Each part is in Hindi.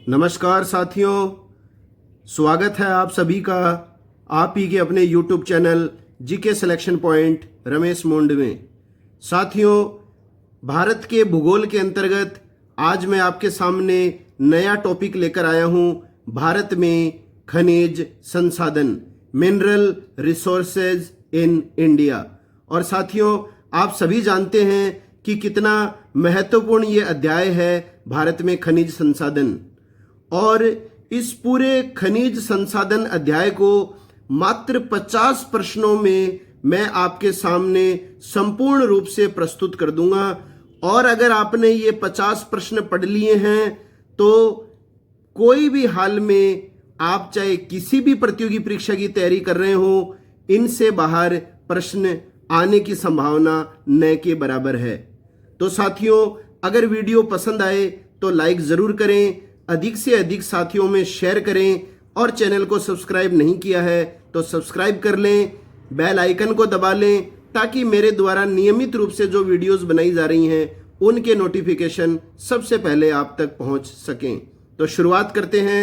नमस्कार साथियों, स्वागत है आप सभी का आप ही के अपने YouTube channel GK selection point Ramesh Mond में। साथियों, भारत के भूगोल के अंतर्गत आज मैं आपके सामने नया टॉपिक लेकर आया हूं। भारत में खनिज संसाधन, मिनरल रिसोर्सेज इन इंडिया। और साथियों, आप सभी जानते हैं कि कितना महत्वपूर्ण ये अध्याय है भारत में खनिज संसाधन। और इस पूरे खनिज संसाधन अध्याय को मात्र 50 प्रश्नों में मैं आपके सामने संपूर्ण रूप से प्रस्तुत कर दूंगा। और अगर आपने ये 50 प्रश्न पढ़ लिए हैं तो कोई भी हाल में आप चाहे किसी भी प्रतियोगी परीक्षा की तैयारी कर रहे हो, इनसे बाहर प्रश्न आने की संभावना न के बराबर है। तो साथियों, अगर वीडियो पसंद आए तो लाइक जरूर करें, अधिक से अधिक साथियों में शेयर करें और चैनल को सब्सक्राइब नहीं किया है तो सब्सक्राइब कर लें, बेल आइकन को दबा लें ताकि मेरे द्वारा नियमित रूप से जो वीडियोस बनाई जा रही हैं उनके नोटिफिकेशन सबसे पहले आप तक पहुंच सकें। तो शुरुआत करते हैं।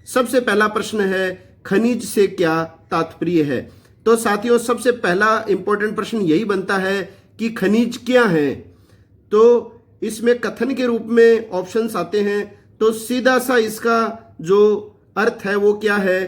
सबसे पहला प्रश्न है, खनिज से क्या तात्पर्य है। तो साथियों, सबसे पहला इंपॉर्टेंट प्रश्न यही बनता है कि खनिज क्या है। तो इसमें कथन के रूप में ऑप्शंस आते हैं। तो सीधा सा इसका जो अर्थ है वो क्या है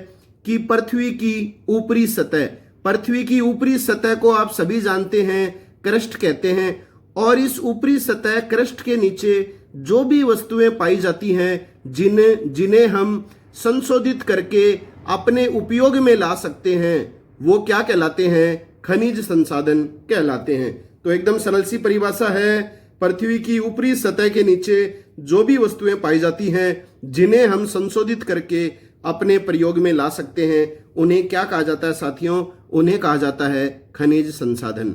कि पृथ्वी की ऊपरी सतह, पृथ्वी की ऊपरी सतह को आप सभी जानते हैं क्रस्ट कहते हैं। और इस ऊपरी सतह क्रस्ट के नीचे जो भी वस्तुएं पाई जाती हैं जिन्हें हम संशोधित करके अपने उपयोग में ला सकते हैं, वो क्या कहलाते हैं? खनिज संसाधन कहलाते हैं। तो एकदम सरल सी परिभाषा है, पृथ्वी की ऊपरी सतह के नीचे जो भी वस्तुएं पाई जाती हैं जिन्हें हम संशोधित करके अपने प्रयोग में ला सकते हैं, उन्हें क्या कहा जाता है साथियों? उन्हें कहा जाता है खनिज संसाधन।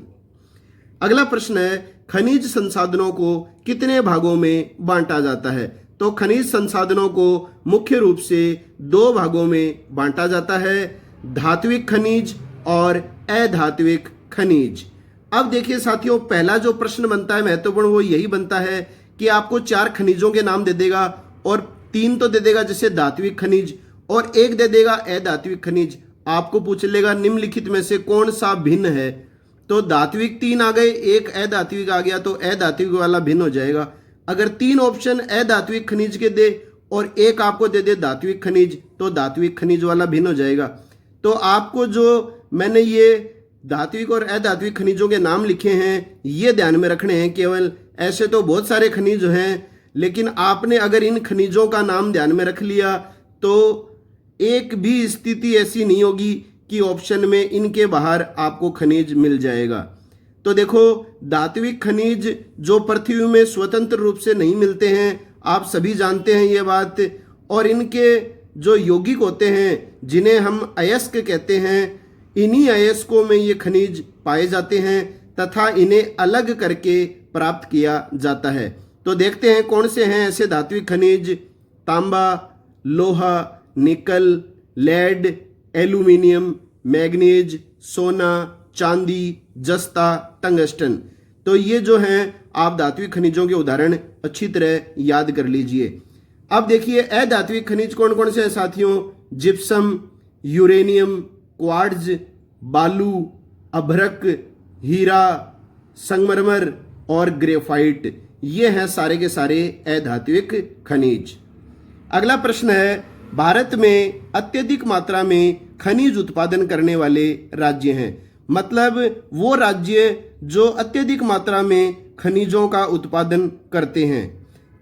अगला प्रश्न है, खनिज संसाधनों को कितने भागों में बांटा जाता है। तो खनिज संसाधनों को मुख्य रूप से 2 भागों में बांटा जाता है, धात्विक खनिज और अधात्विक खनिज। अब देखिए साथियों, पहला जो प्रश्न बनता है महत्वपूर्ण वो यही बनता है कि आपको 4 खनिजों के नाम दे देगा और 3 तो दे देगा जैसे धात्विक खनिज और 1 दे देगा अधात्विक खनिज। आपको पूछ लेगा निम्नलिखित में से कौन सा भिन्न है। तो धात्विक 3 आ गए, 1 अधात्विक आ गया, तो अधात्विक वाला भिन्न हो जाएगा। अगर 3 ऑप्शन अधात्विक खनिज के दे और 1 आपको दे दे धात्विक खनिज, तो धात्विक खनिज वाला भिन्न हो जाएगा। तो आपको जो मैंने ये धात्विक और अधात्विक खनिजों के नाम लिखे हैं ये ध्यान में रखने हैं केवल। ऐसे तो बहुत सारे खनिज हैं, लेकिन आपने अगर इन खनिजों का नाम ध्यान में रख लिया तो एक भी स्थिति ऐसी नहीं होगी कि ऑप्शन में इनके बाहर आपको खनिज मिल जाएगा। तो देखो, धात्विक खनिज जो पृथ्वी में स्वतंत्र रूप से नहीं मिलते हैं, आप सभी जानते हैं ये बात। और इनके जो यौगिक होते हैं जिन्हें हम अयस्क कहते हैं, इन्हीं अयस्कों में ये खनिज पाए जाते हैं तथा इन्हें अलग करके प्राप्त किया जाता है। तो देखते हैं कौन से हैं ऐसे धात्विक खनिज। तांबा, लोहा, निकल, लेड, एल्यूमिनियम, मैग्नीज, सोना, चांदी, जस्ता, टंगस्टन। तो ये जो हैं आप धात्विक खनिजों के उदाहरण अच्छी तरह याद कर लीजिए। अब देखिए अधात्विक खनिज कौन कौन से हैं साथियों। जिप्सम, यूरेनियम, क्वार्ट्ज, बालू, अभ्रक, हीरा, संगमरमर और ग्रेफाइट, ये हैं सारे के सारे अधात्विक खनिज। अगला प्रश्न है, भारत में अत्यधिक मात्रा में खनिज उत्पादन करने वाले राज्य हैं। मतलब वो राज्य जो अत्यधिक मात्रा में खनिजों का उत्पादन करते हैं।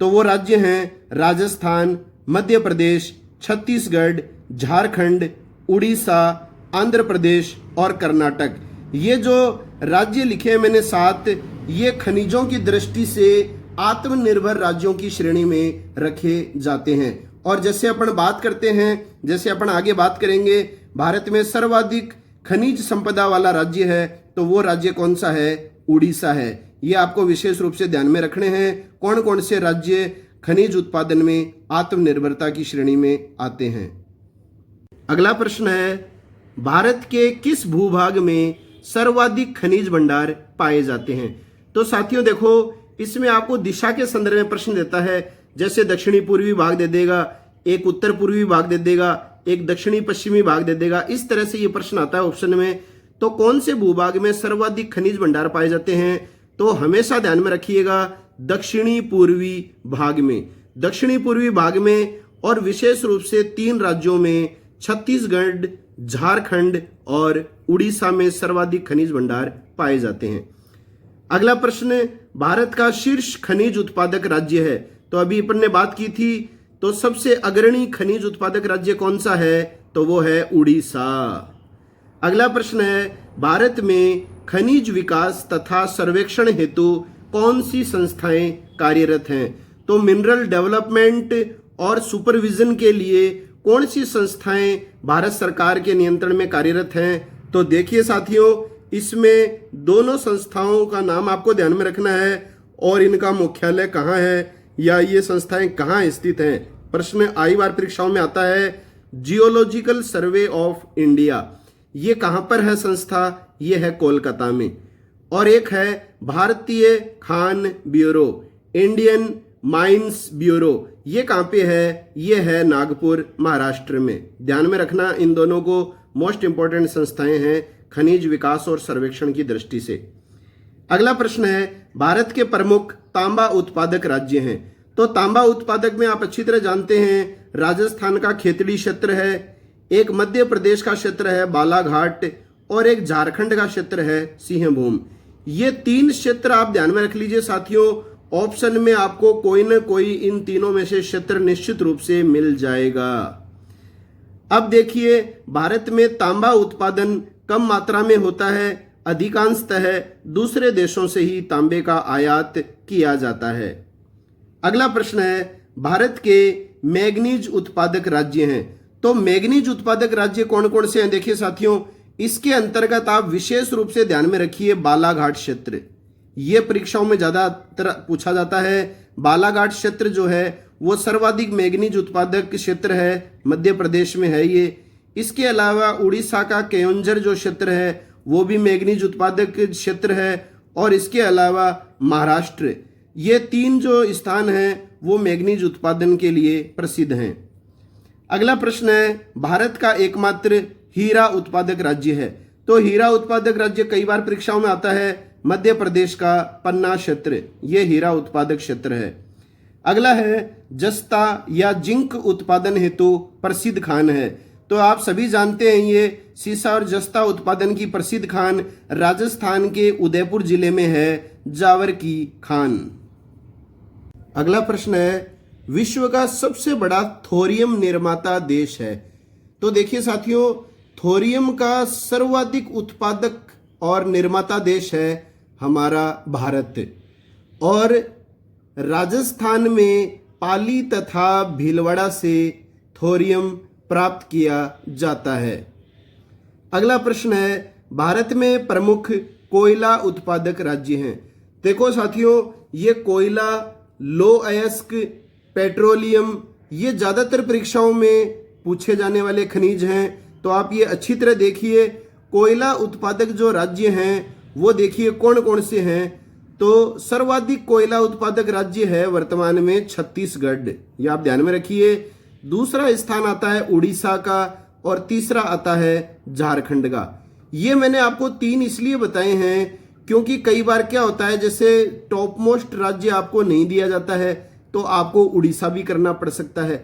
तो वो राज्य हैं राजस्थान, मध्य प्रदेश, छत्तीसगढ़, झारखंड, उड़ीसा, आंध्र प्रदेश और कर्नाटक। ये जो राज्य लिखे हैं मैंने 7, ये खनिजों की दृष्टि से आत्मनिर्भर राज्यों की श्रेणी में रखे जाते हैं। और जैसे अपन बात करते हैं, जैसे अपन आगे बात करेंगे, भारत में सर्वाधिक खनिज संपदा वाला राज्य है, तो वो राज्य कौन सा है? उड़ीसा है। ये आपको विशेष रूप से ध्यान में रखने हैं कौन कौन से राज्य खनिज उत्पादन में आत्मनिर्भरता की श्रेणी में आते हैं। अगला प्रश्न है, भारत के किस भूभाग में सर्वाधिक खनिज भंडार पाए जाते हैं। तो साथियों देखो, इसमें आपको दिशा के संदर्भ में प्रश्न देता है। जैसे दक्षिणी पूर्वी भाग दे देगा, एक उत्तर पूर्वी भाग दे देगा, एक दक्षिणी पश्चिमी भाग दे देगा। इस तरह से ये प्रश्न आता है ऑप्शन में। तो कौन से भूभाग में सर्वाधिक खनिज भंडार पाए जाते हैं? तो हमेशा ध्यान में रखिएगा दक्षिणी पूर्वी भाग में। दक्षिणी पूर्वी भाग में और विशेष रूप से 3 राज्यों में छत्तीसगढ़, झारखंड और उड़ीसा में सर्वाधिक खनिज भंडार पाए जाते हैं। अगला प्रश्न, भारत का शीर्ष खनिज उत्पादक राज्य है। तो अभी अपन ने बात की थी, तो सबसे अग्रणी खनिज उत्पादक राज्य कौन सा है? तो वो है उड़ीसा। अगला प्रश्न है, भारत में खनिज विकास तथा सर्वेक्षण हेतु कौन सी संस्थाएं कार्यरत हैं? तो मिनरल डेवलपमेंट और सुपरविजन के लिए कौन सी संस्थाएं भारत सरकार के नियंत्रण में कार्यरत हैं? तो देखिए साथियों, इसमें दोनों संस्थाओं का नाम आपको ध्यान में रखना है और इनका मुख्यालय कहाँ है या ये संस्थाएं कहाँ स्थित हैं। प्रश्न आई बार परीक्षाओं में आता है। जियोलॉजिकल सर्वे ऑफ इंडिया, ये कहाँ पर है संस्था? ये है कोलकाता में। और एक है भारतीय Khan bureau, Indian mines bureau, ये कहाँ पे है? ये है नागपुर, महाराष्ट्र में। ध्यान में रखना, इन दोनों को मोस्ट इंपॉर्टेंट संस्थाएं हैं खनिज विकास और सर्वेक्षण की दृष्टि से। अगला प्रश्न है, भारत के प्रमुख तांबा उत्पादक राज्य हैं। तो तांबा उत्पादक में आप अच्छी तरह जानते हैं, राजस्थान का खेतड़ी क्षेत्र है, एक मध्य प्रदेश का क्षेत्र है बालाघाट और एक झारखंड का क्षेत्र है सिंहभूम। ये 3 क्षेत्र आप ध्यान में रख लीजिए साथियों। ऑप्शन में आपको कोई न कोई इन तीनों में से क्षेत्र निश्चित रूप से मिल जाएगा। अब देखिए, भारत में तांबा उत्पादन कम मात्रा में होता है, अधिकांशतः दूसरे देशों से ही तांबे का आयात किया जाता है। अगला प्रश्न है, भारत के मैग्नीज उत्पादक राज्य हैं। तो मैग्नीज उत्पादक राज्य कौन कौन से हैं? देखिए साथियों, इसके अंतर्गत आप विशेष रूप से ध्यान में रखिए बालाघाट क्षेत्र। ये परीक्षाओं में ज्यादातर पूछा जाता है। बालाघाट क्षेत्र जो है वो सर्वाधिक मैग्नीज उत्पादक क्षेत्र है, मध्य प्रदेश में है ये। इसके अलावा उड़ीसा का केयोंझर जो क्षेत्र है वो भी मैग्नीज उत्पादक क्षेत्र है। और इसके अलावा महाराष्ट्र, ये 3 जो स्थान हैं वो मैग्नीज उत्पादन के लिए प्रसिद्ध हैं। अगला प्रश्न है, भारत का एकमात्र हीरा उत्पादक राज्य है। तो हीरा उत्पादक राज्य कई बार परीक्षाओं में आता है, मध्य प्रदेश का पन्ना क्षेत्र, ये हीरा उत्पादक क्षेत्र है। अगला है, जस्ता या जिंक उत्पादन हेतु प्रसिद्ध खान है। तो आप सभी जानते हैं ये सीसा और जस्ता उत्पादन की प्रसिद्ध खान राजस्थान के उदयपुर जिले में है, जावर की खान। अगला प्रश्न है, विश्व का सबसे बड़ा थोरियम निर्माता देश है। तो देखिए साथियों, थोरियम का सर्वाधिक उत्पादक और निर्माता देश है हमारा भारत। और राजस्थान में पाली तथा भीलवाड़ा से थोरियम प्राप्त किया जाता है। अगला प्रश्न है, भारत में प्रमुख कोयला उत्पादक राज्य हैं। देखो साथियों, ये कोयला, लो अयस्क, पेट्रोलियम, ये ज़्यादातर परीक्षाओं में पूछे जाने वाले खनिज हैं। तो आप ये अच्छी तरह देखिए, कोयला उत्पादक जो राज्य हैं वो देखिए कौन कौन से हैं। तो सर्वाधिक कोयला उत्पादक राज्य है वर्तमान में छत्तीसगढ़, ये आप ध्यान में रखिए। दूसरा स्थान आता है उड़ीसा का और तीसरा आता है झारखंड का। ये मैंने आपको 3 इसलिए बताए हैं क्योंकि कई बार क्या होता है, जैसे टॉप मोस्ट राज्य आपको नहीं दिया जाता है तो आपको उड़ीसा भी करना पड़ सकता है।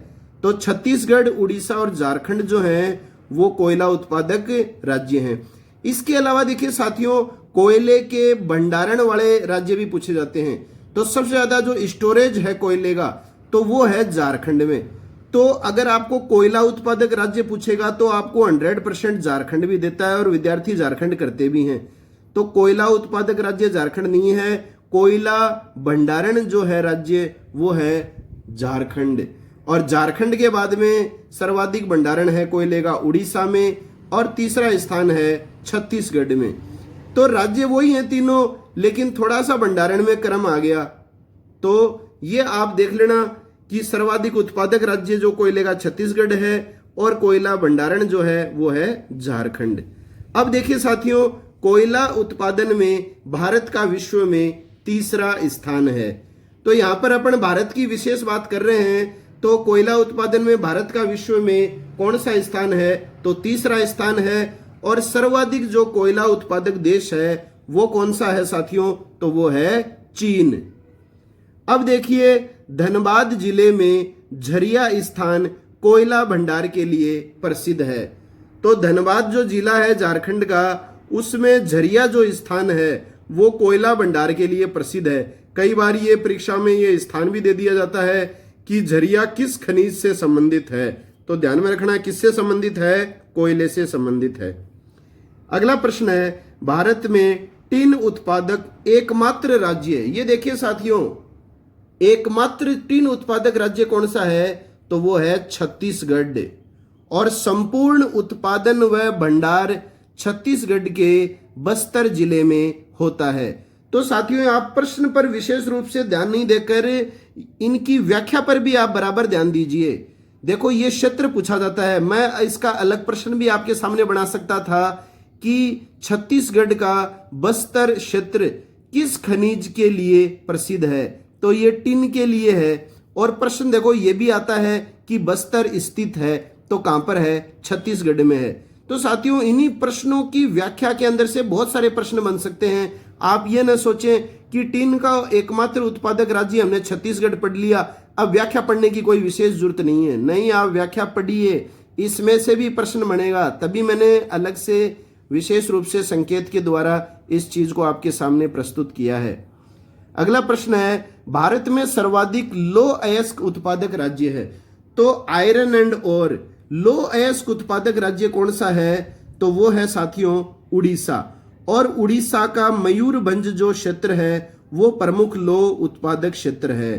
तो छत्तीसगढ़, उड़ीसा और झारखंड जो हैं वो कोयला उत्पादक राज्य हैं। इसके अलावा देखिए साथियों, कोयले के भंडारण वाले राज्य भी पूछे जाते हैं। तो सबसे ज्यादा जो स्टोरेज है कोयले का तो वो है झारखंड में। तो अगर आपको कोयला उत्पादक राज्य पूछेगा तो आपको 100% झारखंड भी देता है और विद्यार्थी झारखंड करते भी हैं। तो कोयला उत्पादक राज्य झारखंड नहीं है, कोयला भंडारण जो है राज्य वो है झारखंड। और झारखंड के बाद में सर्वाधिक भंडारण है कोयले का उड़ीसा में और तीसरा स्थान है छत्तीसगढ़ में। तो राज्य वही हैं तीनों, लेकिन थोड़ा सा भंडारण में क्रम आ गया। तो ये आप देख लेना कि सर्वाधिक उत्पादक राज्य जो कोयले का छत्तीसगढ़ है और कोयला भंडारण जो है वो है झारखंड। अब देखिए साथियों, कोयला उत्पादन में भारत का विश्व में तीसरा स्थान है। तो यहाँ पर अपन भारत की विशेष बात कर रहे हैं। तो कोयला उत्पादन में भारत का विश्व में कौन सा स्थान है? तो तीसरा स्थान है। और सर्वाधिक जो कोयला उत्पादक देश है वो कौन सा है साथियों? तो वो है चीन। अब देखिए, धनबाद जिले में झरिया स्थान कोयला भंडार के लिए प्रसिद्ध है। तो धनबाद जो जिला है झारखंड का, उसमें झरिया जो स्थान है वो कोयला भंडार के लिए प्रसिद्ध है। कई बार ये परीक्षा में ये स्थान भी दे दिया जाता है कि झरिया किस खनिज से संबंधित है। तो ध्यान में रखना, किससे संबंधित है? कोयले से संबंधित है। अगला प्रश्न है, भारत में टिन उत्पादक एकमात्र राज्य, ये देखिए साथियों, एकमात्र टिन उत्पादक राज्य कौन सा है? तो वो है छत्तीसगढ़। और संपूर्ण उत्पादन व भंडार छत्तीसगढ़ के बस्तर जिले में होता है। तो साथियों, आप प्रश्न पर विशेष रूप से ध्यान नहीं देकर इनकी व्याख्या पर भी आप बराबर ध्यान दीजिए। देखो, ये क्षेत्र पूछा जाता है। मैं इसका अलग प्रश्न भी आपके सामने बना सकता था कि छत्तीसगढ़ का बस्तर क्षेत्र किस खनिज के लिए प्रसिद्ध है? तो ये टिन के लिए है। और प्रश्न देखो ये भी आता है कि बस्तर स्थित है, तो कहां पर है? छत्तीसगढ़ में है। तो साथियों, इन्हीं प्रश्नों की व्याख्या के अंदर से बहुत सारे प्रश्न बन सकते हैं। आप ये न सोचें कि टिन का एकमात्र उत्पादक राज्य हमने छत्तीसगढ़ पढ़ लिया, अब व्याख्या पढ़ने की कोई विशेष जरूरत नहीं है। नहीं, आप व्याख्या पढ़िए, इसमें से भी प्रश्न बनेगा। तभी मैंने अलग से विशेष रूप से संकेत के द्वारा इस चीज को आपके सामने प्रस्तुत किया है। अगला प्रश्न है, भारत में सर्वाधिक लो अयस्क उत्पादक राज्य है। तो आयरन एंड ओर लो अयस्क उत्पादक राज्य कौन सा है? तो वो है साथियों उड़ीसा। और उड़ीसा का मयूरभंज जो क्षेत्र है वो प्रमुख लो उत्पादक क्षेत्र है।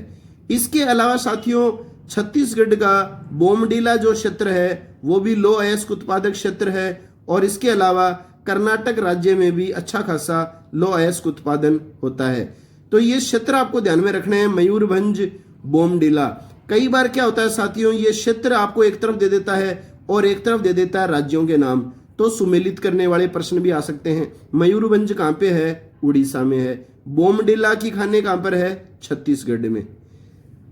इसके अलावा साथियों, छत्तीसगढ़ का बोमडीला जो क्षेत्र है वो भी लो अयस्क उत्पादक क्षेत्र है। और इसके अलावा कर्नाटक राज्य में भी अच्छा खासा लो अयस्क उत्पादन होता है। तो ये क्षेत्र आपको ध्यान में रखने हैं, मयूरभंज, बोमडीला। कई बार क्या होता है साथियों, ये क्षेत्र आपको एक तरफ दे देता है और एक तरफ दे देता है राज्यों के नाम, तो सुमेलित करने वाले प्रश्न भी आ सकते हैं। मयूरभंज कहां पे है? उड़ीसा में है। बोमडीला की खाने कहां पर है? छत्तीसगढ़ में।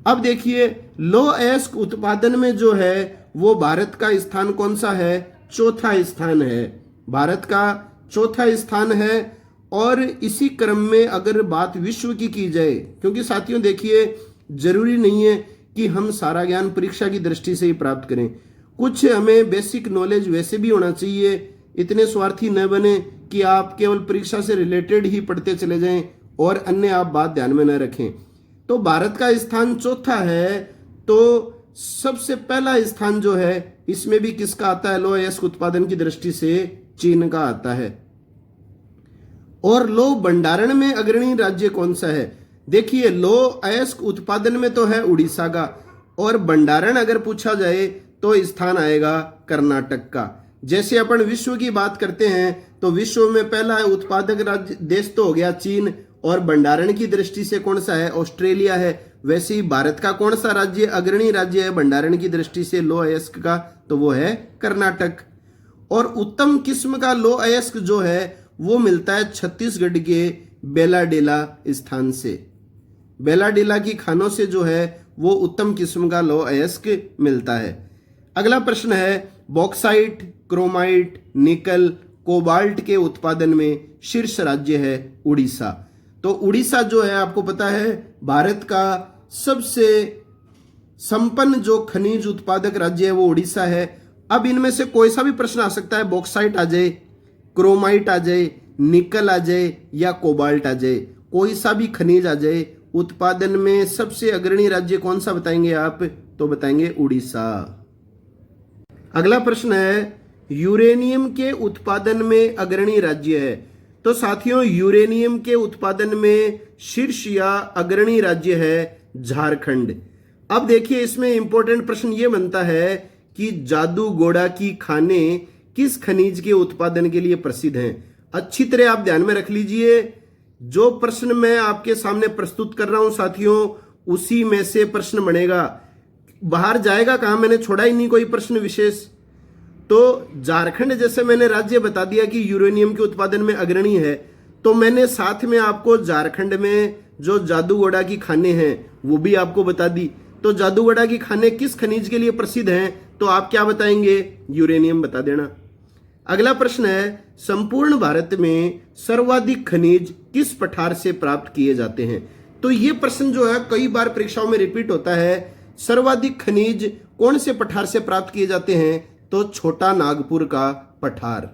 अब देखिए, लो अयस्क उत्पादन में जो है वो भारत का स्थान कौन सा है? चौथा स्थान है। भारत का चौथा स्थान है। और इसी क्रम में अगर बात विश्व की जाए, क्योंकि साथियों देखिए, जरूरी नहीं है कि हम सारा ज्ञान परीक्षा की दृष्टि से ही प्राप्त करें। कुछ हमें बेसिक नॉलेज वैसे भी होना चाहिए। इतने स्वार्थी न बने कि आप केवल परीक्षा से रिलेटेड ही पढ़ते चले जाएं और अन्य आप बात ध्यान में न रखें। तो भारत का स्थान चौथा है। तो सबसे पहला स्थान जो है इसमें भी किसका आता है? लो अयस्क उत्पादन की दृष्टि से चीन का आता है। और लो भंडारण में अग्रणी राज्य कौन सा है? देखिए, लो अयस्क उत्पादन में तो है उड़ीसा का, और भंडारण अगर पूछा जाए तो स्थान आएगा कर्नाटक का। जैसे अपन विश्व की बात करते हैं तो विश्व में पहला उत्पादक राज्य देश तो हो गया चीन, और भंडारण की दृष्टि से कौन सा है? ऑस्ट्रेलिया है। वैसे ही भारत का कौन सा राज्य अग्रणी राज्य है भंडारण की दृष्टि से लो अयस्क का? तो वो है कर्नाटक। और उत्तम किस्म का लो अयस्क जो है वो मिलता है छत्तीसगढ़ के बेलाडेला स्थान से। बेलाडेला की खानों से जो है वो उत्तम किस्म का लो अयस्क मिलता है। अगला प्रश्न है, बॉक्साइट, क्रोमाइट, निकल, कोबाल्ट के उत्पादन में शीर्ष राज्य है उड़ीसा। तो उड़ीसा जो है आपको पता है भारत का सबसे संपन्न जो खनिज उत्पादक राज्य है वो उड़ीसा है। अब इनमें से कोई सा भी प्रश्न आ सकता है, बॉक्साइट आ जाए, क्रोमाइट आ जाए, निकल आ जाए या कोबाल्ट आ जाए, कोई सा भी खनिज आ जाए। उत्पादन में सबसे अग्रणी राज्य कौन सा बताएंगे आप? तो बताएंगे उड़ीसा। अगला प्रश्न है, यूरेनियम के उत्पादन में अग्रणी राज्य है। तो साथियों, यूरेनियम के उत्पादन में शीर्ष या अग्रणी राज्य है झारखंड। अब देखिए, इसमें इंपॉर्टेंट प्रश्न ये बनता है कि जादूगोड़ा की खानें किस खनिज के उत्पादन के लिए प्रसिद्ध हैं। अच्छी तरह आप ध्यान में रख लीजिए, जो प्रश्न मैं आपके सामने प्रस्तुत कर रहा हूं साथियों, उसी में से प्रश्न बनेगा। बाहर जाएगा कहां? मैंने छोड़ा ही नहीं कोई प्रश्न विशेष। तो झारखंड जैसे मैंने राज्य बता दिया कि यूरेनियम के उत्पादन में अग्रणी है, तो मैंने साथ में आपको झारखंड में जो जादूगोड़ा की खानें हैं वो भी आपको बता दी। तो जादूगढ़ा की खाने किस खनिज के लिए प्रसिद्ध हैं? तो आप क्या बताएंगे? यूरेनियम बता देना। अगला प्रश्न है, संपूर्ण भारत में सर्वाधिक खनिज किस पठार से प्राप्त किए जाते हैं? तो ये प्रश्न जो है कई बार परीक्षाओं में रिपीट होता है। सर्वाधिक खनिज कौन से पठार से प्राप्त किए जाते हैं? तो छोटा नागपुर का पठार।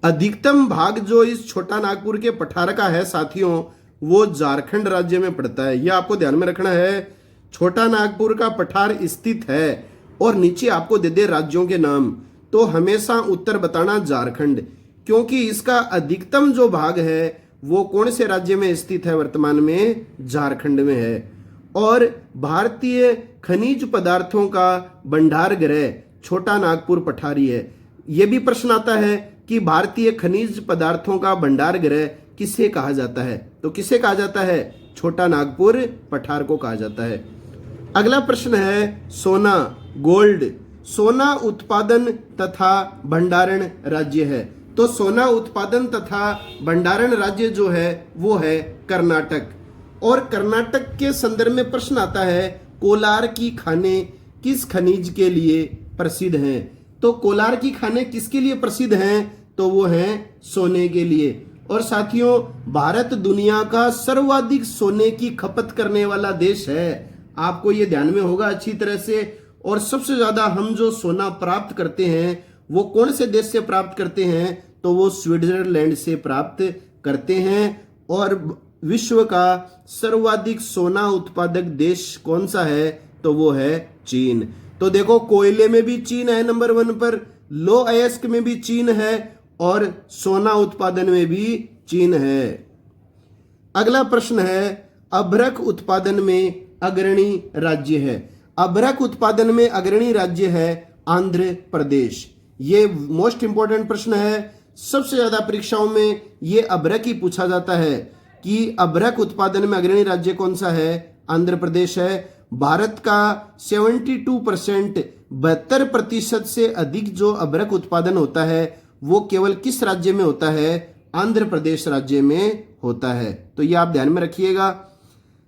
अधिकतम भाग जो इस छोटा नागपुर के पठार का है साथियों, वो झारखंड राज्य में पड़ता है। यह आपको ध्यान में रखना है। छोटा नागपुर का पठार स्थित है और नीचे आपको दे दे राज्यों के नाम, तो हमेशा उत्तर बताना झारखंड, क्योंकि इसका अधिकतम जो भाग है वो कौन से राज्य में स्थित है? वर्तमान में झारखंड में है। और भारतीय खनिज पदार्थों का भंडार गृह छोटा नागपुर पठारी है। यह भी प्रश्न आता है कि भारतीय खनिज पदार्थों का भंडार गृह किसे कहा जाता है? तो किसे कहा जाता है? छोटा नागपुर पठार को कहा जाता है। अगला प्रश्न है, सोना गोल्ड सोना उत्पादन तथा भंडारण राज्य है। तो सोना उत्पादन तथा भंडारण राज्य जो है वो है कर्नाटक। और कर्नाटक के संदर्भ में प्रश्न आता है, कोलार की खाने किस खनिज के लिए प्रसिद्ध हैं? तो कोलार की खाने किसके लिए प्रसिद्ध हैं? तो वो हैं सोने के लिए। और साथियों, भारत दुनिया का सर्वाधिक सोने की खपत करने वाला देश है। आपको ये ध्यान में होगा अच्छी तरह से। और सबसे ज्यादा हम जो सोना प्राप्त करते हैं वो कौन से देश से प्राप्त करते हैं? तो वो स्विट्जरलैंड से प्राप्त करते हैं। और विश्व का सर्वाधिक सोना उत्पादक देश कौन सा है? तो वो है चीन। तो देखो, कोयले में भी चीन है नंबर 1 पर, लो अयस्क में भी चीन है और सोना उत्पादन में भी चीन है। अगला प्रश्न है, अभ्रक उत्पादन में अग्रणी राज्य है। अभ्रक उत्पादन में अग्रणी राज्य है आंध्र प्रदेश। ये मोस्ट इंपॉर्टेंट प्रश्न है। सबसे ज्यादा परीक्षाओं में ये अभ्रक ही पूछा जाता है कि अभ्रक उत्पादन में अग्रणी राज्य कौन सा है? आंध्र प्रदेश है। भारत का 72% 72% से अधिक जो अभ्रक उत्पादन होता है वो केवल किस राज्य में होता है? आंध्र प्रदेश राज्य में होता है। तो ये आप ध्यान में रखिएगा।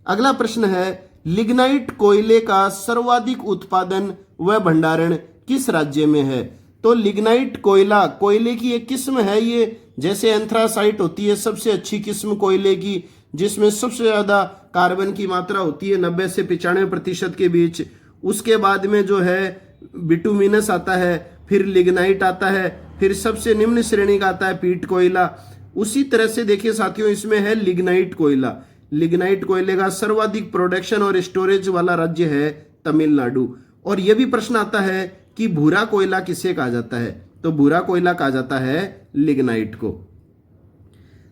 अगला प्रश्न है, लिग्नाइट कोयले का सर्वाधिक उत्पादन व भंडारण किस राज्य में है? तो लिग्नाइट कोयला कोयले की एक किस्म है। ये जैसे एंथ्रासाइट होती है सबसे अच्छी किस्म कोयले की, जिसमें सबसे ज्यादा कार्बन की मात्रा होती है 90 से 95% के बीच। उसके बाद में जो है बिटुमिनस आता है, फिर लिग्नाइट आता है, फिर सबसे निम्न श्रेणी का आता है पीट कोयला। उसी तरह से देखिए साथियों, इसमें है लिग्नाइट कोयला। लिग्नाइट कोयले का सर्वाधिक प्रोडक्शन और स्टोरेज वाला राज्य है तमिलनाडु। और यह भी प्रश्न आता है कि भूरा कोयला किसे कहा जाता है? तो भूरा कोयला कहा जाता है लिग्नाइट को।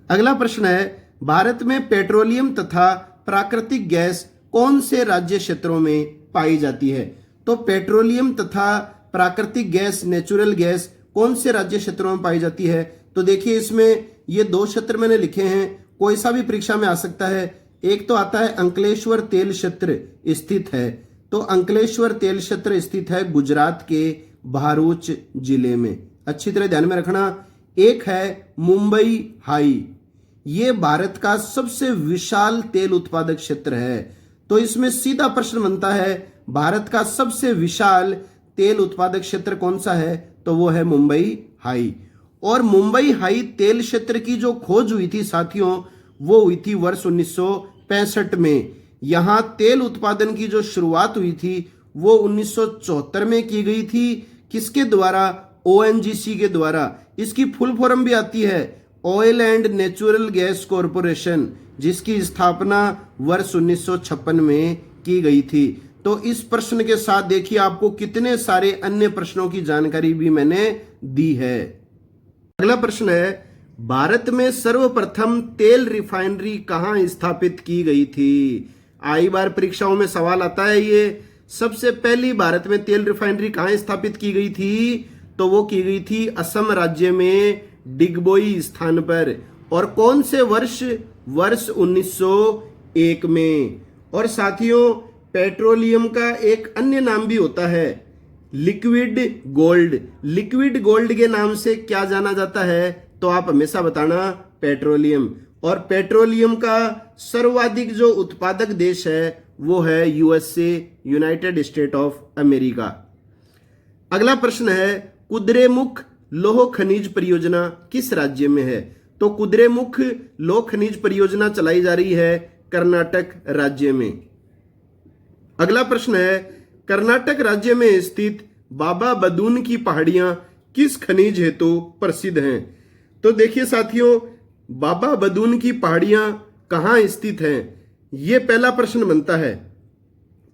अगला प्रश्न है, भारत में पेट्रोलियम तथा प्राकृतिक गैस कौन से राज्य क्षेत्रों में पाई जाती है? तो पेट्रोलियम तथा प्राकृतिक गैस नेचुरल गैस कौन से राज्य क्षेत्रों में पाई जाती है? तो देखिए, इसमें ये 2 क्षेत्र मैंने लिखे हैं, कोई सा भी परीक्षा में आ सकता है। एक तो आता है अंकलेश्वर तेल क्षेत्र स्थित है। तो अंकलेश्वर तेल क्षेत्र स्थित है गुजरात के भरूच जिले में, अच्छी तरह ध्यान में रखना। एक है मुंबई हाई, ये भारत का सबसे विशाल तेल उत्पादक क्षेत्र है। तो इसमें सीधा प्रश्न बनता है, भारत का सबसे विशाल तेल उत्पादक क्षेत्र कौन सा है? तो वो है मुंबई हाई। और मुंबई हाई तेल क्षेत्र की जो खोज हुई थी साथियों, वो हुई थी वर्ष 1965 में। यहां तेल उत्पादन की जो शुरुआत हुई थी वो 1974 में की गई थी। किसके द्वारा? ONGC के द्वारा। इसकी फुल फॉर्म भी आती है oil and natural gas corporation, जिसकी स्थापना वर्ष 1956 में की गई थी। तो इस प्रश्न के साथ देखिए आपको कितने सारे अन्य प्रश्नों की जानकारी भी मैंने दी है। अगला प्रश्न है, भारत में सर्वप्रथम तेल रिफाइनरी कहां स्थापित की गई थी? आई बार परीक्षाओं में सवाल आता है ये। सबसे पहली भारत में तेल रिफाइनरी कहां स्थापित की गई थी? तो वो की गई थी असम राज्य में डिगबोई स्थान पर। और कौन से वर्ष? वर्ष 1901 में। और साथियों, पेट्रोलियम का एक अन्य नाम भी होता है लिक्विड गोल्ड। लिक्विड गोल्ड के नाम से क्या जाना जाता है? तो आप हमेशा बताना पेट्रोलियम। और पेट्रोलियम का सर्वाधिक जो उत्पादक देश है वो है USA, United state of America. अगला प्रश्न है कुद्रेमुख लौह खनिज परियोजना किस राज्य में है? तो कुद्रेमुख लौह खनिज परियोजना चलाई जा रही है कर्नाटक राज्य में। अगला प्रश्न है कर्नाटक राज्य में स्थित बाबा बदून की पहाड़ियां किस खनिज हेतु प्रसिद्ध हैं? तो देखिए साथियों, बाबा बदून की पहाड़ियां कहां स्थित हैं, यह पहला प्रश्न बनता है।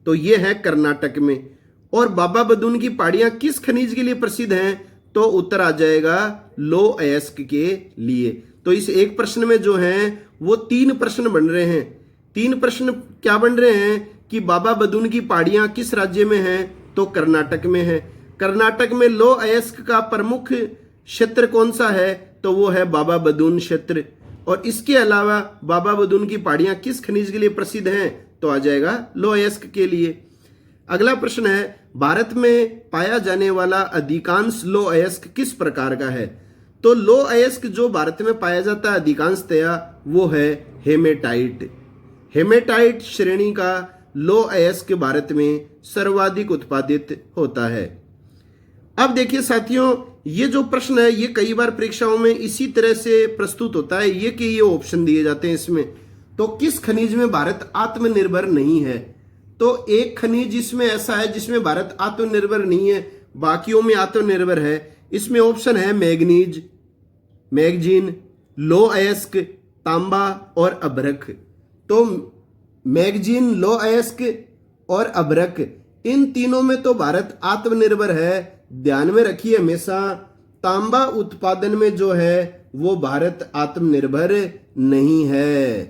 तो यह है कर्नाटक में। और बाबा बदून की पहाड़ियां किस खनिज के लिए प्रसिद्ध हैं? तो उत्तर आ जाएगा लौह अयस्क के लिए। तो इस एक प्रश्न में जो है वो 3 प्रश्न बन रहे हैं। 3 प्रश्न क्या बन रहे हैं कि बाबा बदून की पहाड़ियां किस राज्य में हैं? तो कर्नाटक में है। कर्नाटक में लौह अयस्क का प्रमुख क्षेत्र कौन सा है? तो वो है बाबा बदून क्षेत्र। और इसके अलावा बाबा बदून की पहाड़ियां किस खनिज के लिए प्रसिद्ध हैं? तो आ जाएगा लौह अयस्क के लिए। अगला प्रश्न है भारत में पाया जाने वाला अधिकांश लौह अयस्क किस प्रकार का है? तो लौह अयस्क जो भारत में पाया जाता है अधिकांशतया वो है हेमेटाइट। हेमेटाइट श्रेणी का लौह अयस्क भारत में सर्वाधिक उत्पादित होता है। अब देखिए साथियों, ये जो प्रश्न है ये कई बार परीक्षाओं में इसी तरह से प्रस्तुत होता है, ये कि ये ऑप्शन दिए जाते हैं इसमें। तो किस खनिज में भारत आत्मनिर्भर नहीं है? तो एक खनिज इसमें ऐसा है जिसमें भारत आत्मनिर्भर नहीं है, बाकियों में आत्मनिर्भर है। इसमें ऑप्शन है मैग्नीज, मैगजीन, लौह अयस्क, तांबा और अभ्रक। तो मैगजीन, लौह अयस्क और अभ्रक, इन तीनों में तो भारत आत्मनिर्भर है। ध्यान में रखिए हमेशा, तांबा उत्पादन में जो है वो भारत आत्मनिर्भर नहीं है।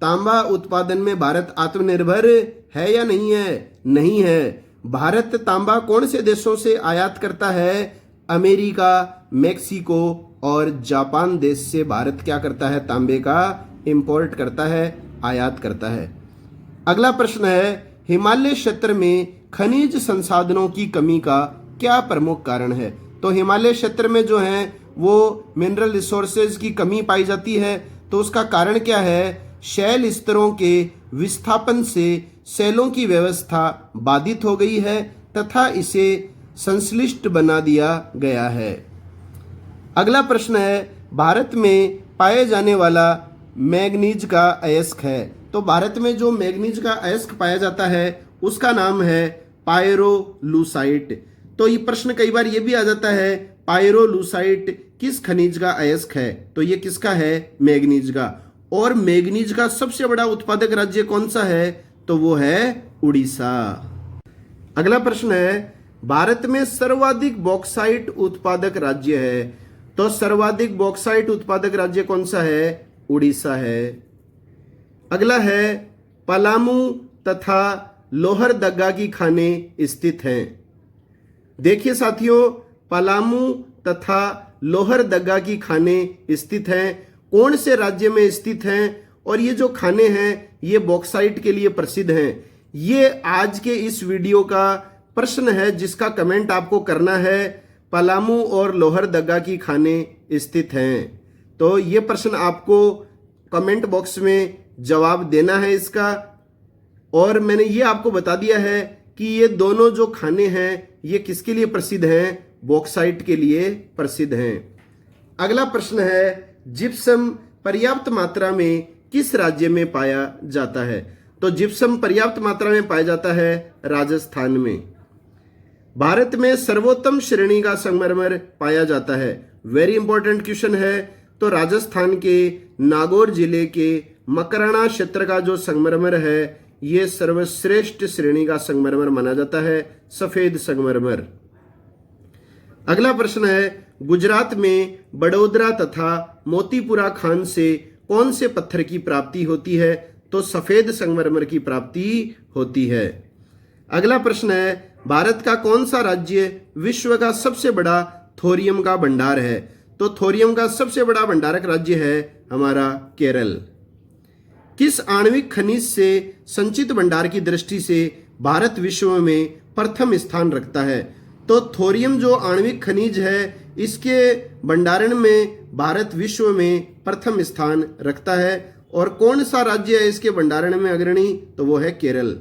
तांबा उत्पादन में भारत आत्मनिर्भर है या नहीं है? नहीं है। भारत तांबा कौन से देशों से आयात करता है? अमेरिका, मेक्सिको और जापान देश से भारत क्या करता है? तांबे का इंपोर्ट करता है, आयात करता है। अगला प्रश्न है हिमालय क्षेत्र में खनिज संसाधनों की कमी का क्या प्रमुख कारण है? तो हिमालय क्षेत्र में जो है वो मिनरल रिसोर्सेज की कमी पाई जाती है। तो उसका कारण क्या है? शैल स्तरों के विस्थापन से सेलों की व्यवस्था बाधित हो गई है तथा इसे संश्लिष्ट बना दिया गया है। अगला प्रश्न है भारत में पाए जाने वाला मैग्नीज का अयस्क है। तो भारत में जो मैग्नीज का अयस्क पाया जाता है उसका नाम है पायरोलूसाइट। तो ये प्रश्न कई बार ये भी आ जाता है पायरोलूसाइट किस खनिज का अयस्क है? तो ये किसका है? मैग्नीज का। और मैग्नीज का सबसे बड़ा उत्पादक राज्य कौन सा है? तो वो है उड़ीसा। अगला प्रश्न है भारत में सर्वाधिक बॉक्साइट उत्पादक राज्य है। तो सर्वाधिक बॉक्साइट उत्पादक राज्य कौन सा है? उड़ीसा है। अगला है पलामू तथा लोहरदगा की खानें स्थित हैं। देखिए साथियों, पलामू तथा लोहरदगा की खानें स्थित हैं। कौन से राज्य में स्थित हैं? और ये जो खाने हैं ये बॉक्साइट के लिए प्रसिद्ध हैं। ये आज के इस वीडियो का प्रश्न है जिसका कमेंट आपको करना है। पलामू और लोहरदगा की खानें स्थित हैं। तो ये प्रश्न आपको कमेंट बॉक्स में जवाब देना है इसका। और मैंने ये आपको बता दिया है कि ये दोनों जो खाने हैं ये किसके लिए प्रसिद्ध हैं? बॉक्साइट के लिए प्रसिद्ध हैं। अगला प्रश्न है जिप्सम पर्याप्त मात्रा में किस राज्य में पाया जाता है? तो जिप्सम पर्याप्त मात्रा में पाया जाता है राजस्थान में। भारत में सर्वोत्तम श्रेणी का संगमरमर पाया जाता है। वेरी इंपॉर्टेंट क्वेश्चन है। तो राजस्थान के नागौर जिले के मकराना क्षेत्र का जो संगमरमर है ये सर्वश्रेष्ठ श्रेणी का संगमरमर माना जाता है, सफेद संगमरमर। अगला प्रश्न है गुजरात में बड़ोदरा तथा मोतीपुरा खान से कौन से पत्थर की प्राप्ति होती है? तो सफेद संगमरमर की प्राप्ति होती है। अगला प्रश्न है भारत का कौन सा राज्य विश्व का सबसे बड़ा थोरियम का भंडार है? तो थोरियम का सबसे बड़ा भंडारक राज्य है हमारा केरल। किस आणविक खनिज से संचित भंडार की दृष्टि से भारत विश्व में प्रथम स्थान रखता है? तो थोरियम जो आणविक खनिज है इसके भंडारण में भारत विश्व में प्रथम स्थान रखता है। और कौन सा राज्य है इसके भंडारण में अग्रणी? तो वो है केरल।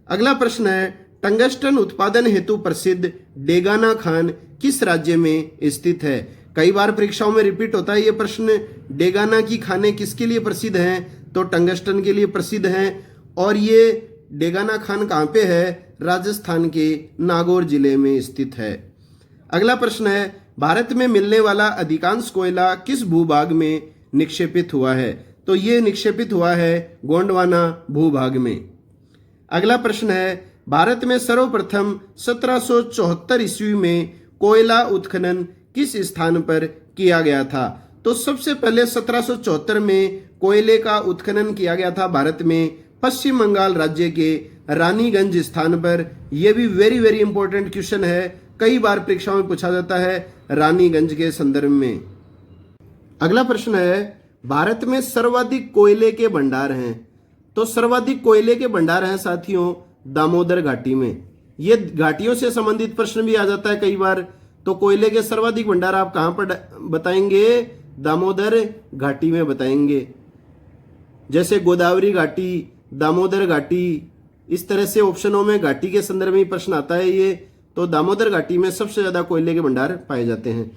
अगला प्रश्न है, टंगस्टन उत्पादन हेतु प्रसिद्ध डेगाना खान किस राज्य में स्थित है? कई बार परीक्षाओं में रिपीट होता है ये प्रश्न। डेगाना की खानें किसके लिए प्रसिद्ध हैं? तो टंगस्टन के लिए प्रसिद्ध हैं। और ये डेगाना खान कहाँ पे है? राजस्थान के नागौर जिले में स्थित है। अगला प्रश्न है, भारत में मिलने वाला अधिकांश कोयला किस भूभाग में निक्षेपित हुआ है? तो ये निक्षेपित हुआ है गोंडवाना भूभाग में। अगला प्रश्न है, भारत में सर्वप्रथम 1774 ईस्वी में कोयला उत्खनन किस स्थान पर किया गया था? तो सबसे पहले 1774 में कोयले का उत्खनन किया गया था भारत में पश्चिम बंगाल राज्य के रानीगंज स्थान पर। यह भी वेरी वेरी इंपॉर्टेंट क्वेश्चन है, कई बार परीक्षाओं में पूछा जाता है रानीगंज के संदर्भ में। अगला प्रश्न है, भारत में सर्वाधिक कोयले के भंडार हैं। तो सर्वाधिक कोयले के भंडार हैं साथियों दामोदर घाटी में। ये घाटियों से संबंधित प्रश्न भी आ जाता है कई बार। तो कोयले के सर्वाधिक भंडार आप कहां पर बताएंगे? दामोदर घाटी में बताएंगे। जैसे गोदावरी घाटी, दामोदर घाटी, इस तरह से ऑप्शनों में घाटी के संदर्भ में प्रश्न आता है ये। तो दामोदर घाटी में सबसे ज्यादा कोयले के भंडार पाए जाते हैं।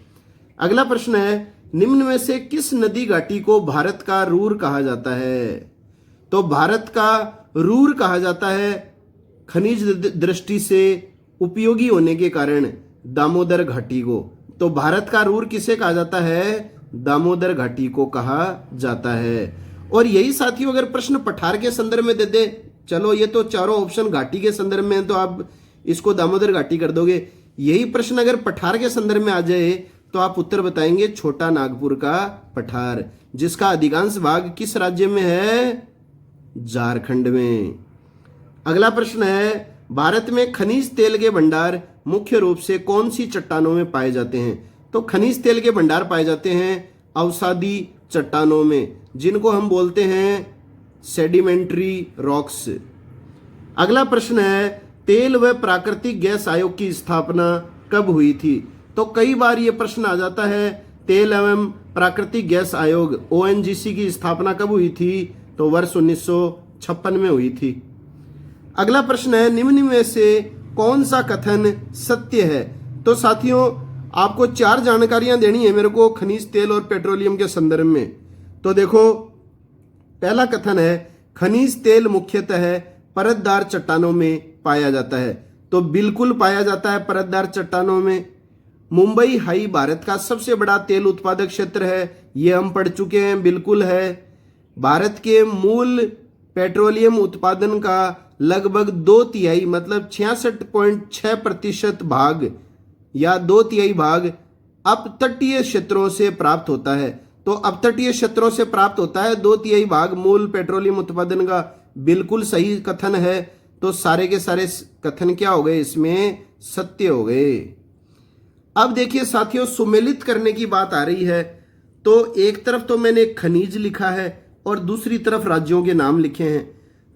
अगला प्रश्न है, निम्न में से किस नदी घाटी को भारत का रूर कहा जाता है? तो भारत का रूर कहा जाता है खनिज दृष्टि से उपयोगी होने के कारण दामोदर घाटी को। तो भारत का रूर किसे कहा जाता है? दामोदर घाटी को कहा जाता है। और यही साथियों अगर प्रश्न पठार के संदर्भ में दे दे, चलो ये तो चारों ऑप्शन घाटी के संदर्भ में है तो आप इसको दामोदर घाटी कर दोगे। यही प्रश्न अगर पठार के संदर्भ में आ जाए तो आप उत्तर बताएंगे छोटा नागपुर का पठार, जिसका अधिकांश भाग किस राज्य में है? झारखंड में। अगला प्रश्न है, भारत में खनिज तेल के भंडार मुख्य रूप से कौन सी चट्टानों में पाए जाते हैं? तो खनिज तेल के भंडार पाए जाते हैं अवसादी चट्टानों में, जिनको हम बोलते हैं सेडिमेंट्री रॉक्स। अगला प्रश्न है, तेल व प्राकृतिक गैस आयोग की स्थापना कब हुई थी? तो कई बार ये प्रश्न आ जाता है, तेल एवं प्राकृतिक गैस आयोग ONGC की स्थापना कब हुई थी? तो वर्ष 1956 में हुई थी। अगला प्रश्न है, निम्न में से कौन सा कथन सत्य है? तो साथियों आपको 4 जानकारियां देनी है मेरे को खनिज तेल और पेट्रोलियम के संदर्भ में। तो देखो, पहला कथन है, खनिज तेल मुख्यतः परतदार चट्टानों में पाया जाता है। तो बिल्कुल पाया जाता है परतदार चट्टानों में। मुंबई हाई भारत का सबसे बड़ा तेल उत्पादक क्षेत्र है, ये हम पढ़ चुके हैं, बिल्कुल है। भारत के मूल पेट्रोलियम उत्पादन का लगभग 2/3 मतलब 66.6% भाग या 2/3 भाग अपतटीय क्षेत्रों से प्राप्त होता है। तो अपतटीय क्षेत्रों से प्राप्त होता है 2/3 भाग मूल पेट्रोलियम उत्पादन का, बिल्कुल सही कथन है। तो सारे के सारे कथन क्या हो गए? इसमें सत्य हो गए। अब देखिए साथियों, सुमेलित करने की बात आ रही है। तो एक तरफ तो मैंने खनिज लिखा है और दूसरी तरफ राज्यों के नाम लिखे हैं।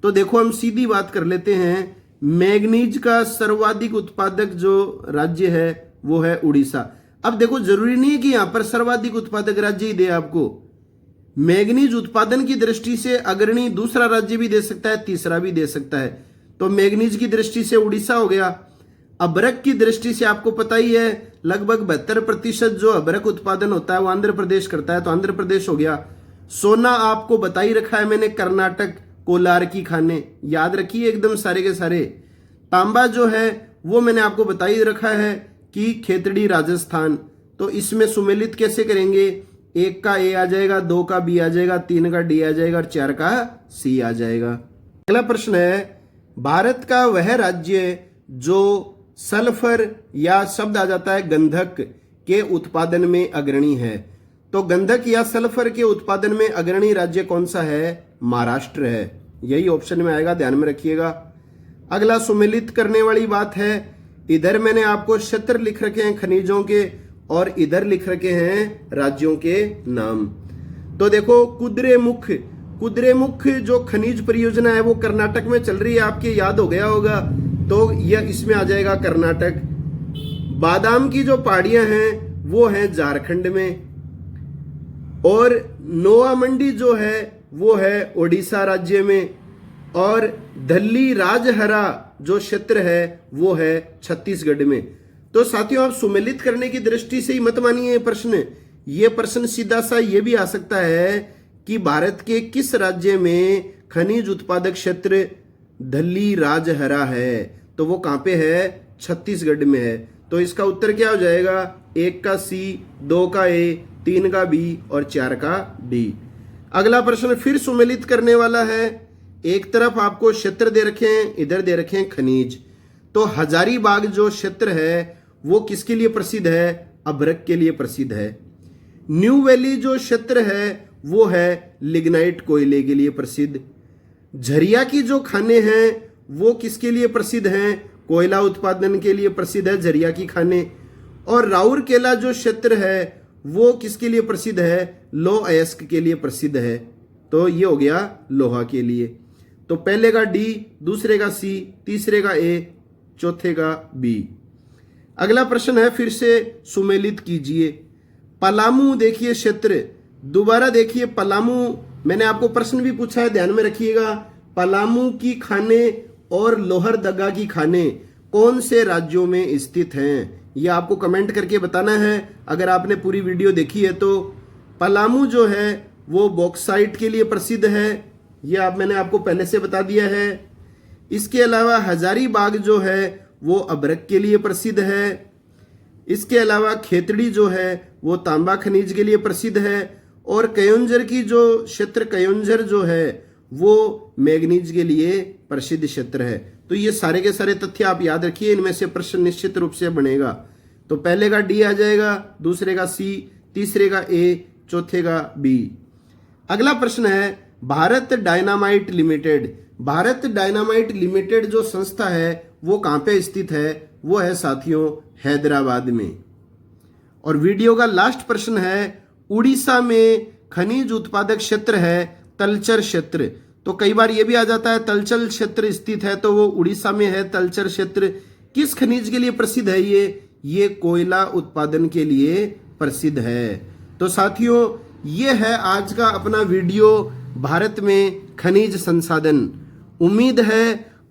तो देखो हम सीधी बात कर लेते हैं, मैग्नीज का सर्वाधिक उत्पादक जो राज्य है वो है उड़ीसा। अब देखो जरूरी नहीं है कि यहां पर सर्वाधिक उत्पादक राज्य ही दे आपको, मैग्नीज उत्पादन की दृष्टि से अग्रणी दूसरा राज्य भी दे सकता है, तीसरा भी दे सकता है। तो मैग्नीज की दृष्टि से उड़ीसा हो गया। अभ्रक की दृष्टि से आपको पता ही है लगभग 72% जो अभ्रक उत्पादन होता है वो आंध्र प्रदेश करता है, तो आंध्र प्रदेश हो गया। सोना आपको बता ही रखा है मैंने, कर्नाटक कोलार की खाने याद रखिए एकदम सारे के सारे। तांबा जो है वो मैंने आपको बता ही रखा है कि खेतड़ी राजस्थान। तो इसमें सुमेलित कैसे करेंगे? 1 का A आ जाएगा, 2 का B आ जाएगा, 3 का D आ जाएगा और 4 का C आ जाएगा। अगला प्रश्न है, भारत का वह राज्य जो सल्फर या शब्द आ जाता है गंधक के उत्पादन में अग्रणी है। तो गंधक या सल्फर के उत्पादन में अग्रणी राज्य कौन सा है? महाराष्ट्र है। यही ऑप्शन में आएगा, ध्यान में रखिएगा। अगला सुमेलित करने वाली बात है, इधर मैंने आपको क्षेत्र लिख रखे हैं खनिजों के और इधर लिख रखे हैं राज्यों के नाम। तो देखो कुद्रेमुख जो खनिज परियोजना है वो कर्नाटक में चल रही है, आपके याद हो गया होगा। तो यह इसमें आ जाएगा कर्नाटक। बादाम की जो पहाड़ियां हैं वो हैं झारखंड में, और नोआ मंडी जो है वो है ओडिशा राज्य में। और धल्ली राजहरा जो क्षेत्र है वो है छत्तीसगढ़ में। तो साथियों, आप सुमेलित करने की दृष्टि से ही मत मानिए ये प्रश्न सीधा सा ये भी आ सकता है कि भारत के किस राज्य में खनिज उत्पादक क्षेत्र धल्ली राजहरा है, तो वो कहां पे है? छत्तीसगढ़ में है। तो इसका उत्तर क्या हो जाएगा? 1 का सी, 2 का ए, 3 का बी और 4 का डी। अगला प्रश्न फिर सुमेलित करने वाला है। एक तरफ आपको क्षेत्र दे रखे हैं, इधर दे रखे हैं खनिज। तो हजारीबाग जो क्षेत्र है वो किसके लिए प्रसिद्ध है? अभ्रक के लिए प्रसिद्ध है। न्यू वैली जो क्षेत्र है वो है लिग्नाइट कोयले के लिए प्रसिद्ध। झरिया की जो खाने हैं वो किसके लिए प्रसिद्ध हैं? कोयला उत्पादन के लिए प्रसिद्ध है झरिया की खाने। और राउरकेला जो क्षेत्र है वो किसके लिए प्रसिद्ध है? लौह अयस्क के लिए प्रसिद्ध है। तो ये हो गया लोहा के लिए। तो पहले का डी, दूसरे का सी, तीसरे का ए, चौथे का बी। अगला प्रश्न है, फिर से सुमेलित कीजिए। पलामू देखिए क्षेत्र, दोबारा देखिए पलामू। मैंने आपको प्रश्न भी पूछा है, ध्यान में रखिएगा। पलामू की खाने और लोहरदगा की खाने कौन से राज्यों में स्थित हैं? ये आपको कमेंट करके बताना है अगर आपने पूरी वीडियो देखी है तो। पलामू जो है वो बॉक्साइट के लिए प्रसिद्ध है, ये मैंने आपको पहले से बता दिया है। इसके अलावा हजारीबाग जो है वो अभ्रक के लिए प्रसिद्ध है। इसके अलावा खेतड़ी जो है वो तांबा खनिज के लिए प्रसिद्ध है। और कयोंझर की जो क्षेत्र कयोंझर जो है वो मैग्नीज के लिए प्रसिद्ध क्षेत्र है। तो ये सारे के सारे तथ्य आप याद रखिए, इनमें से प्रश्न निश्चित रूप से बनेगा। तो पहले का डी आ जाएगा, दूसरे का सी, तीसरे का ए, चौथे का बी। अगला प्रश्न है, Bharat dynamite limited. Bharat dynamite limited जो संस्था है वो कहां पे स्थित है? वो है साथियों हैदराबाद में। और वीडियो का लास्ट प्रश्न है, उड़ीसा में खनिज उत्पादक क्षेत्र है तलचर क्षेत्र। तो कई बार ये भी आ जाता है तलचर क्षेत्र स्थित है, तो वो उड़ीसा में है तलचर क्षेत्र। किस खनिज के लिए प्रसिद्ध है ये कोयला उत्पादन के लिए प्रसिद्ध है। तो साथियों, ये है आज का अपना वीडियो, भारत में खनिज संसाधन। उम्मीद है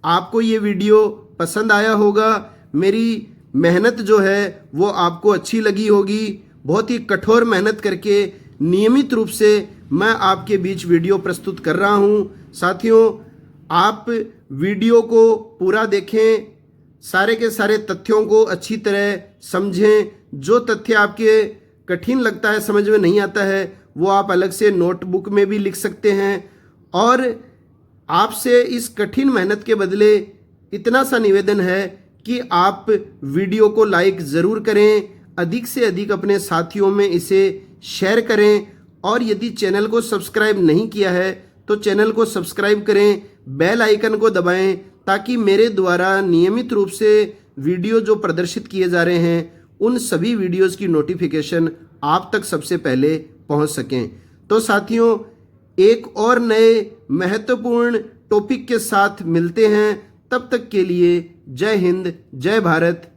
आपको ये वीडियो पसंद आया होगा। मेरी मेहनत जो है वो आपको अच्छी लगी होगी। बहुत ही कठोर मेहनत करके नियमित रूप से मैं आपके बीच वीडियो प्रस्तुत कर रहा हूं। साथियों, आप वीडियो को पूरा देखें, सारे के सारे तथ्यों को अच्छी तरह समझें। जो तथ्य आपके कठिन लगता है, समझ में नहीं आता है, वो आप अलग से नोटबुक में भी लिख सकते हैं। और आपसे इस कठिन मेहनत के बदले इतना सा निवेदन है कि आप वीडियो को लाइक ज़रूर करें, अधिक से अधिक अपने साथियों में इसे शेयर करें। और यदि चैनल को सब्सक्राइब नहीं किया है तो चैनल को सब्सक्राइब करें, बेल आइकन को दबाएं, ताकि मेरे द्वारा नियमित रूप से वीडियो जो प्रदर्शित किए जा रहे हैं उन सभी वीडियोस की नोटिफिकेशन आप तक सबसे पहले पहुंच सकें। तो साथियों, एक और नए महत्वपूर्ण टॉपिक के साथ मिलते हैं। तब तक के लिए जय हिंद, जय भारत,